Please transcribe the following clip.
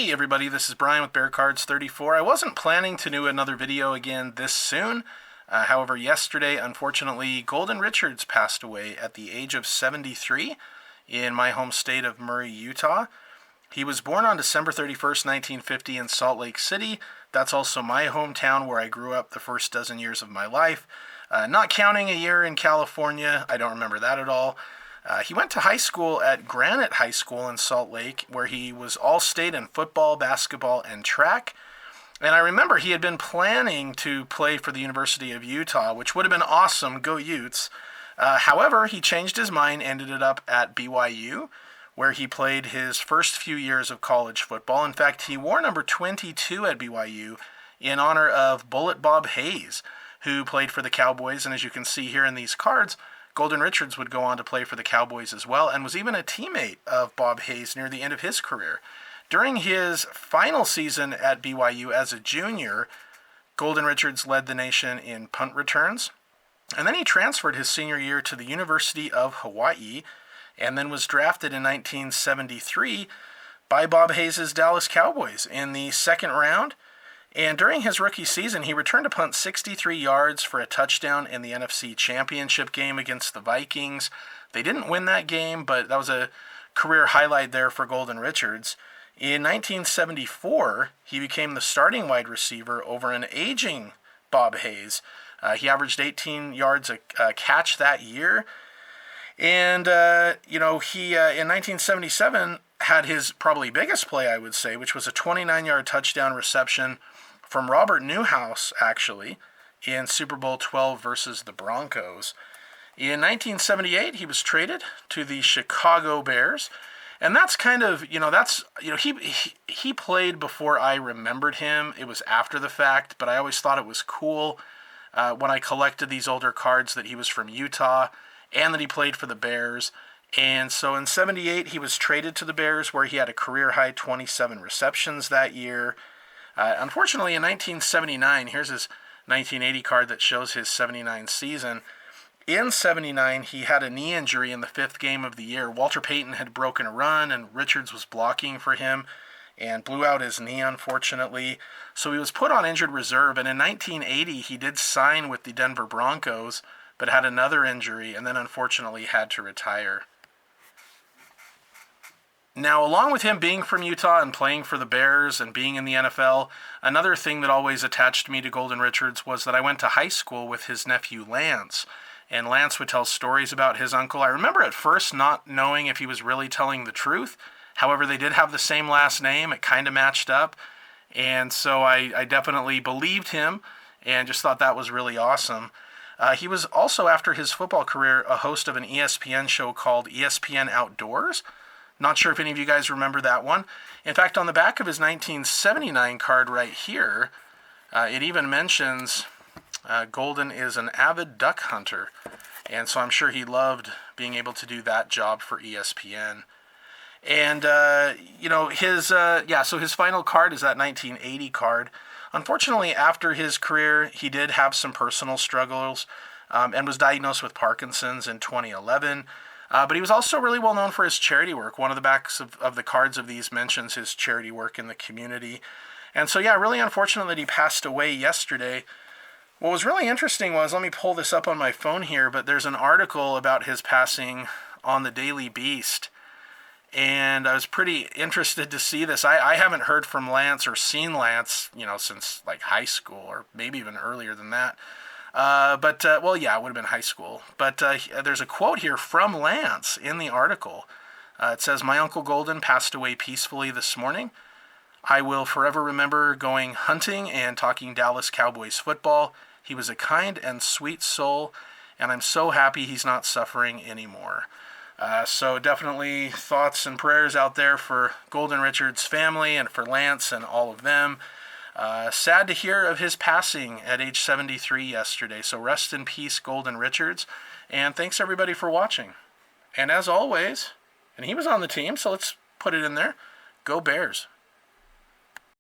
Hey everybody, this is Brian with Bear Cards 34. I wasn't planning to do another video again this soon. However, yesterday, unfortunately, Golden Richards passed away at the age of 73 in my home state of Murray, Utah. He was born on December 31st, 1950 in Salt Lake City. That's also my hometown where I grew up the first dozen years of my life. Not counting a year in California, I don't remember that at all. He went to high school at Granite High School in Salt Lake, where he was all-state in football, basketball, and track. And I remember he had been planning to play for the University of Utah, which would have been awesome, go Utes. However, he changed his mind, ended up at BYU, where he played his first few years of college football. In fact, he wore number 22 at BYU in honor of Bullet Bob Hayes, who played for the Cowboys. And as you can see here in these cards, Golden Richards would go on to play for the Cowboys as well, and was even a teammate of Bob Hayes near the end of his career. During his final season at BYU as a junior, Golden Richards led the nation in punt returns. And then he transferred his senior year to the University of Hawaii, and then was drafted in 1973 by Bob Hayes' Dallas Cowboys in the second round. And during his rookie season, he returned to punt 63 yards for a touchdown in the NFC Championship game against the Vikings. They didn't win that game, but that was a career highlight there for Golden Richards. In 1974, he became the starting wide receiver over an aging Bob Hayes. He averaged 18 yards a catch that year. And, he in 1977 had his probably biggest play, I would say, which was a 29-yard touchdown reception from Robert Newhouse, actually, in Super Bowl 12 versus the Broncos. In 1978, he was traded to the Chicago Bears. And that's kind of, he played before I remembered him. It was after the fact, but I always thought it was cool when I collected these older cards that he was from Utah and that he played for the Bears. And so in 78, he was traded to the Bears, where he had a career-high 27 receptions that year. Unfortunately, in 1979, here's his 1980 card that shows his 79 season. In 79, he had a knee injury in the fifth game of the year. Walter Payton had broken a run, and Richards was blocking for him and blew out his knee, unfortunately. So he was put on injured reserve, and in 1980, he did sign with the Denver Broncos, but had another injury, and then unfortunately had to retire. Now, along with him being from Utah and playing for the Bears and being in the NFL, another thing that always attached me to Golden Richards was that I went to high school with his nephew Lance, and Lance would tell stories about his uncle. I remember at first not knowing if he was really telling the truth. However, they did have the same last name. It kind of matched up, and so I definitely believed him and just thought that was really awesome. He was also, after his football career, a host of an ESPN show called ESPN Outdoors. Not sure if any of you guys remember that one. In fact, on the back of his 1979 card right here, it even mentions Golden is an avid duck hunter. And so I'm sure he loved being able to do that job for ESPN. And, so his final card is that 1980 card. Unfortunately, after his career, he did have some personal struggles and was diagnosed with Parkinson's in 2011. But he was also really well known for his charity work. One of the backs of the cards of these mentions his charity work in the community. And so, really unfortunate that he passed away yesterday. What was really interesting was, let me pull this up on my phone here, but there's an article about his passing on the Daily Beast. And I was pretty interested to see this. I haven't heard from Lance or seen Lance, since like high school or maybe even earlier than that. It would have been high school. But there's a quote here from Lance in the article. It says, "My Uncle Golden passed away peacefully this morning. I will forever remember going hunting and talking Dallas Cowboys football. He was a kind and sweet soul, and I'm so happy he's not suffering anymore." So definitely thoughts and prayers out there for Golden Richards' family and for Lance and all of them. Sad to hear of his passing at age 73 yesterday. So rest in peace, Golden Richards. And thanks everybody for watching. And as always, and he was on the team, so let's put it in there, go Bears.